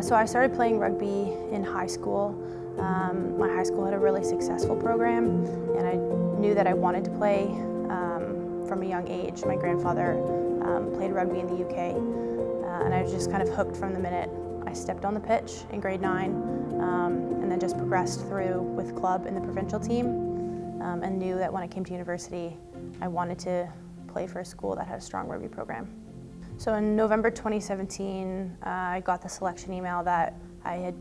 So I started playing rugby in high school. My high school had a really successful program, and I knew that I wanted to play from a young age. My grandfather played rugby in the UK, and I was just kind of hooked from the minute I stepped on the pitch in grade 9, and then just progressed through with club and the provincial team, and knew that when I came to university, I wanted to play for a school that had a strong rugby program. So in November 2017, I got the selection email that I had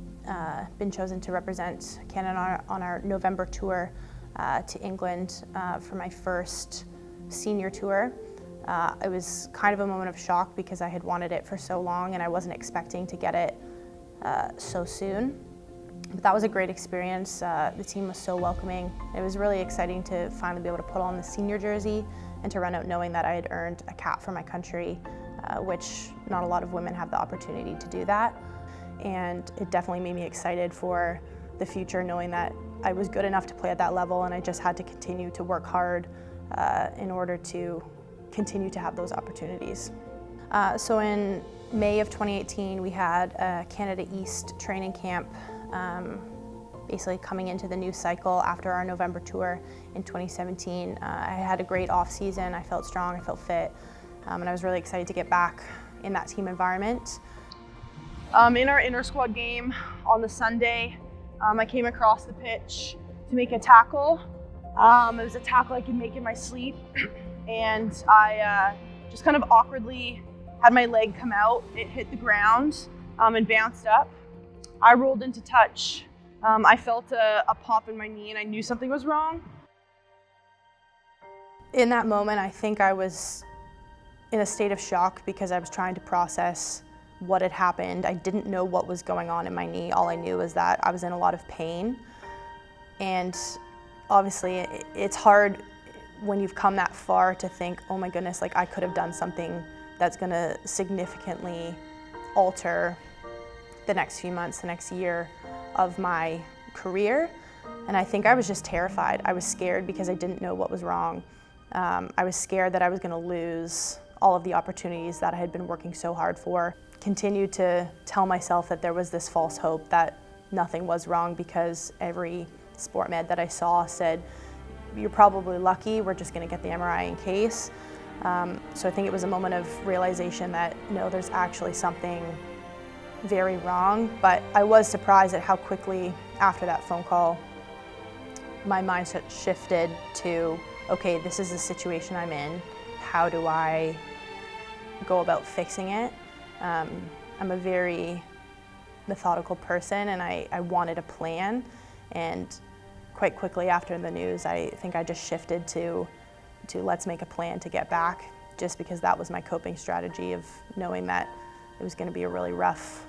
been chosen to represent Canada on our November tour to England for my first senior tour. It was kind of a moment of shock because I had wanted it for so long and I wasn't expecting to get it so soon. But that was a great experience. The team was so welcoming. It was really exciting to finally be able to put on the senior jersey and to run out knowing that I had earned a cap for my country, which not a lot of women have the opportunity to do that. And it definitely made me excited for the future, knowing that I was good enough to play at that level and I just had to continue to work hard in order to continue to have those opportunities. So in May of 2018, we had a Canada East training camp, basically coming into the new cycle after our November tour in 2017. I had a great off season. I felt strong, I felt fit, and I was really excited to get back in that team environment. In our inter-squad game on the Sunday, I came across the pitch to make a tackle. It was a tackle I could make in my sleep, and I just kind of awkwardly had my leg come out. It hit the ground and bounced up. I rolled into touch. I felt a pop in my knee and I knew something was wrong. In that moment, I think I was in a state of shock because I was trying to process what had happened. I didn't know what was going on in my knee. All I knew was that I was in a lot of pain. And obviously it's hard when you've come that far to think, oh my goodness, like I could have done something that's gonna significantly alter the next few months, the next year of my career. And I think I was just terrified. I was scared because I didn't know what was wrong. I was scared that I was gonna lose all of the opportunities that I had been working so hard for. Continued to tell myself that there was this false hope that nothing was wrong because every sport med that I saw said, you're probably lucky, we're just gonna get the MRI in case. So I think it was a moment of realization that no, there's actually something very wrong, but I was surprised at how quickly after that phone call my mindset shifted to, okay, this is the situation I'm in, how do I go about fixing it? I'm a very methodical person and I wanted a plan, and quite quickly after the news I think I just shifted to let's make a plan to get back, just because that was my coping strategy of knowing that it was going to be a really rough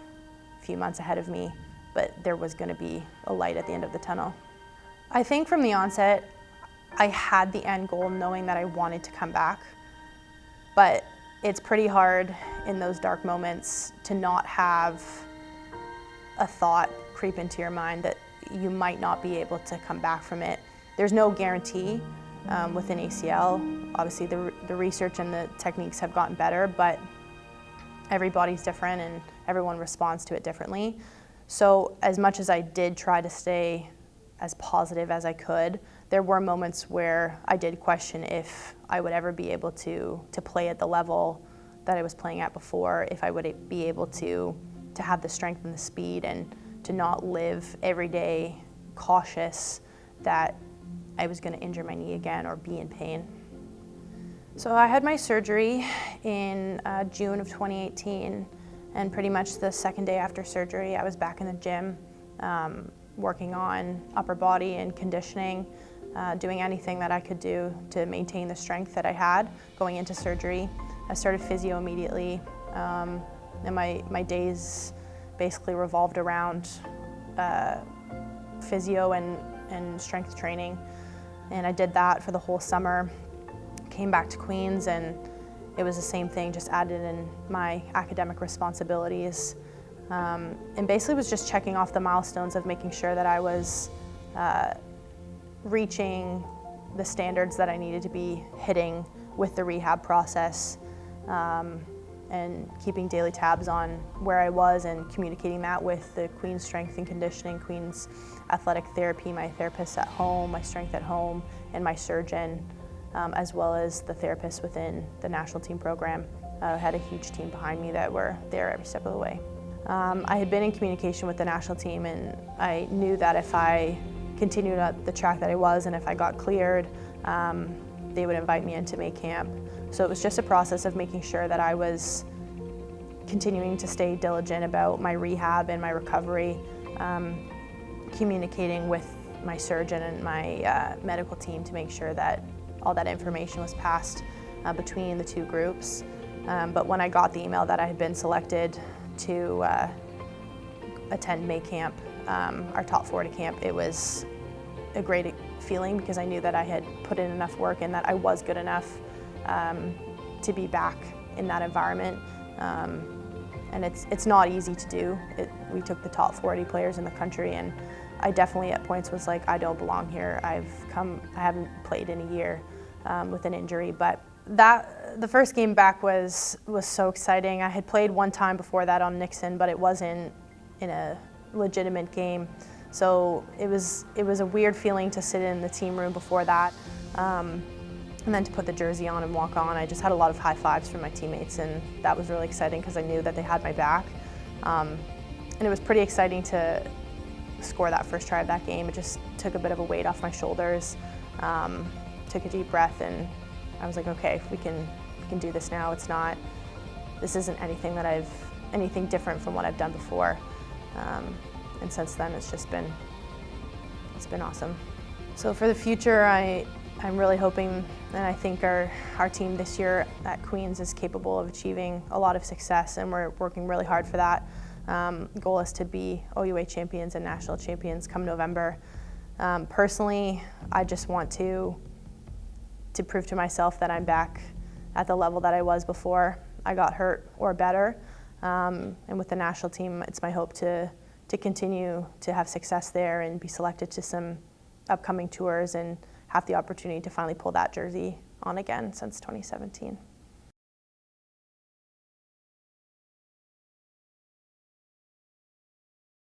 few months ahead of me, but there was going to be a light at the end of the tunnel. I think from the onset, I had the end goal knowing that I wanted to come back, but it's pretty hard in those dark moments to not have a thought creep into your mind that you might not be able to come back from it. There's no guarantee with an ACL. Obviously the research and the techniques have gotten better, but everybody's different and everyone responds to it differently. So as much as I did try to stay as positive as I could, there were moments where I did question if I would ever be able to play at the level that I was playing at before, if I would be able to have the strength and the speed and to not live every day cautious that I was going to injure my knee again or be in pain. So I had my surgery in June of 2018, and pretty much the second day after surgery I was back in the gym working on upper body and conditioning, doing anything that I could do to maintain the strength that I had going into surgery. I started physio immediately, and my days basically revolved around physio and strength training, and I did that for the whole summer. Came back to Queens and it was the same thing, just added in my academic responsibilities, and basically was just checking off the milestones of making sure that I was reaching the standards that I needed to be hitting with the rehab process. and keeping daily tabs on where I was and communicating that with the Queen's Strength and Conditioning, Queen's Athletic Therapy, my therapists at home, my strength at home, and my surgeon, as well as the therapists within the national team program. I had a huge team behind me that were there every step of the way. I had been in communication with the national team, and I knew that if I continued at the track that I was and if I got cleared, they would invite me into May camp. So it was just a process of making sure that I was continuing to stay diligent about my rehab and my recovery, communicating with my surgeon and my medical team to make sure that all that information was passed between the two groups. But when I got the email that I had been selected to attend May camp, our top 40 camp, it was a great feeling because I knew that I had put in enough work and that I was good enough to be back in that environment. And it's not easy to do. We took the top 40 players in the country, and I definitely at points was like, I don't belong here. I haven't played in a year with an injury, but the first game back was so exciting. I had played one time before that on Nixon, but it wasn't in a legitimate game. So it was a weird feeling to sit in the team room before that. And then to put the jersey on and walk on, I just had a lot of high fives from my teammates, and that was really exciting because I knew that they had my back. And it was pretty exciting to score that first try of that game. It just took a bit of a weight off my shoulders. Took a deep breath, and I was like, okay, we can do this now. This isn't anything different from what I've done before. And since then, it's been awesome. So for the future, I'm really hoping, and I think our team this year at Queen's is capable of achieving a lot of success, and we're working really hard for that. The goal is to be OUA champions and national champions come November. Personally, I just want to prove to myself that I'm back at the level that I was before I got hurt or better. And with the national team, it's my hope to continue to have success there and be selected to some upcoming tours and have the opportunity to finally pull that jersey on again since 2017.